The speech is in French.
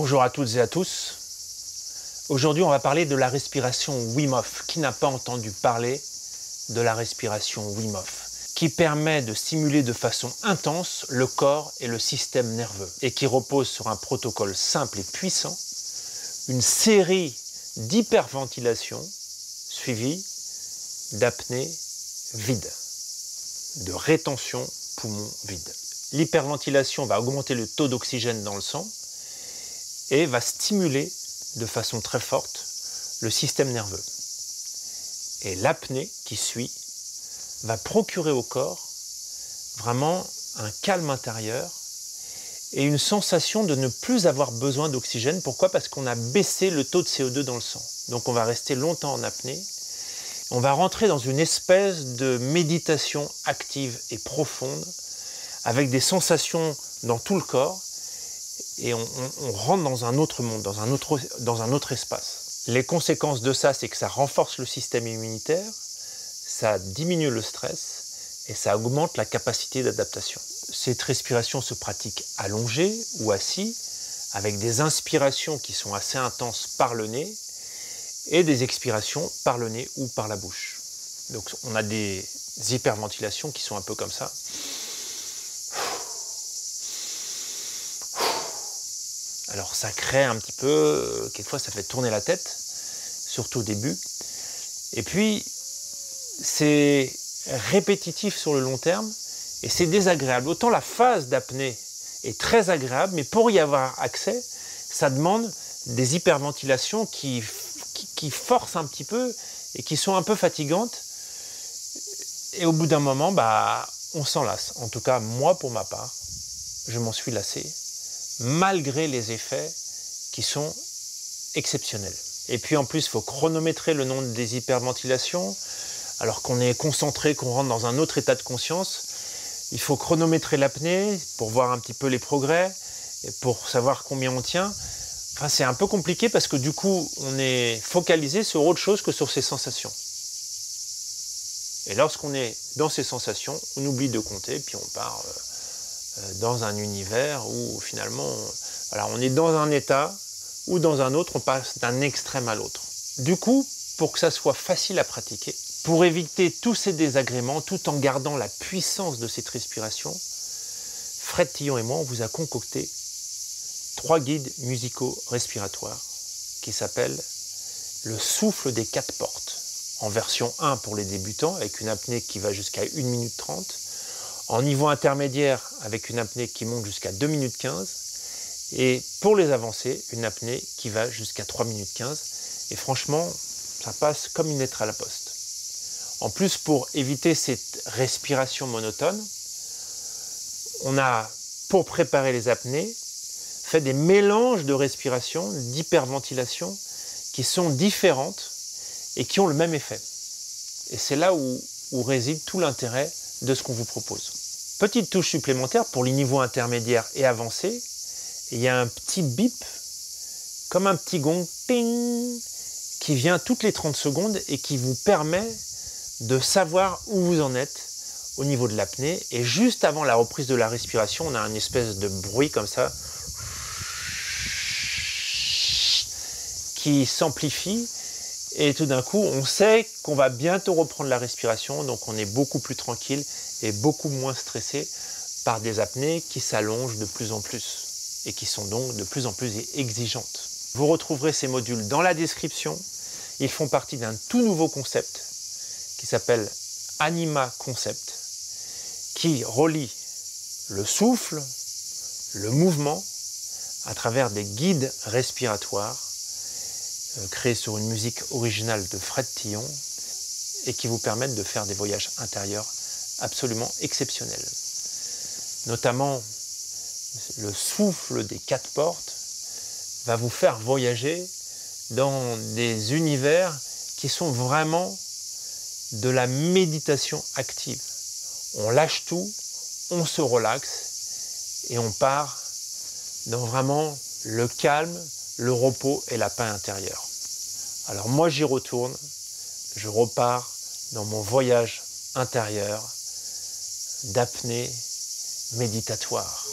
Bonjour à toutes et à tous. Aujourd'hui, on va parler de la respiration Wim Hof. Qui n'a pas entendu parler de la respiration Wim Hof, qui permet de stimuler de façon intense le corps et le système nerveux et qui repose sur un protocole simple et puissant, une série d'hyperventilation suivie d'apnée vide, de rétention poumon vide. L'hyperventilation va augmenter le taux d'oxygène dans le sang et va stimuler de façon très forte le système nerveux. Et l'apnée qui suit va procurer au corps vraiment un calme intérieur et une sensation de ne plus avoir besoin d'oxygène. Pourquoi ? Parce qu'on a baissé le taux de CO2 dans le sang. Donc on va rester longtemps en apnée. On va rentrer dans une espèce de méditation active et profonde avec des sensations dans tout le corps et on rentre dans un autre monde, dans un autre espace. Les conséquences de ça, c'est que ça renforce le système immunitaire, ça diminue le stress et ça augmente la capacité d'adaptation. Cette respiration se pratique allongée ou assis, avec des inspirations qui sont assez intenses par le nez et des expirations par le nez ou par la bouche. Donc on a des hyperventilations qui sont un peu comme ça. Alors ça crée un petit peu, quelquefois ça fait tourner la tête, surtout au début. Et puis c'est répétitif sur le long terme et c'est désagréable. Autant la phase d'apnée est très agréable, mais pour y avoir accès, ça demande des hyperventilations qui forcent un petit peu et qui sont un peu fatigantes. Et au bout d'un moment, on s'en lasse. En tout cas, moi pour ma part, je m'en suis lassé, malgré les effets qui sont exceptionnels. Et puis en plus, il faut chronométrer le nombre des hyperventilations, alors qu'on est concentré, qu'on rentre dans un autre état de conscience. Il faut chronométrer l'apnée pour voir un petit peu les progrès, et pour savoir combien on tient. Enfin, c'est un peu compliqué parce que du coup, on est focalisé sur autre chose que sur ses sensations. Et lorsqu'on est dans ses sensations, on oublie de compter, puis on part dans un univers où finalement, on est dans un état ou dans un autre, on passe d'un extrême à l'autre. Du coup, pour que ça soit facile à pratiquer, pour éviter tous ces désagréments, tout en gardant la puissance de cette respiration, Fred Tillon et moi, on vous a concocté 3 guides musicaux respiratoires qui s'appellent le souffle des 4 portes, en version 1 pour les débutants, avec une apnée qui va jusqu'à 1 minute 30, en niveau intermédiaire avec une apnée qui monte jusqu'à 2 minutes 15, et pour les avancés, une apnée qui va jusqu'à 3 minutes 15, et franchement, ça passe comme une lettre à la poste. En plus, pour éviter cette respiration monotone, on a, pour préparer les apnées, fait des mélanges de respiration, d'hyperventilation, qui sont différentes et qui ont le même effet. Et c'est là où réside tout l'intérêt de ce qu'on vous propose. Petite touche supplémentaire pour les niveaux intermédiaires et avancés, il y a un petit bip, comme un petit gong, ting, qui vient toutes les 30 secondes et qui vous permet de savoir où vous en êtes au niveau de l'apnée. Et juste avant la reprise de la respiration, on a une espèce de bruit comme ça, qui s'amplifie. Et tout d'un coup, on sait qu'on va bientôt reprendre la respiration, donc on est beaucoup plus tranquille et beaucoup moins stressé par des apnées qui s'allongent de plus en plus et qui sont donc de plus en plus exigeantes. Vous retrouverez ces modules dans la description. Ils font partie d'un tout nouveau concept qui s'appelle Anima Concept, qui relie le souffle, le mouvement à travers des guides respiratoires créés sur une musique originale de Fred Tillon et qui vous permettent de faire des voyages intérieurs absolument exceptionnels. Notamment, le souffle des 4 portes va vous faire voyager dans des univers qui sont vraiment de la méditation active. On lâche tout, on se relaxe et on part dans vraiment le calme, le repos et la paix intérieure. Alors moi j'y retourne, je repars dans mon voyage intérieur d'apnée méditatoire.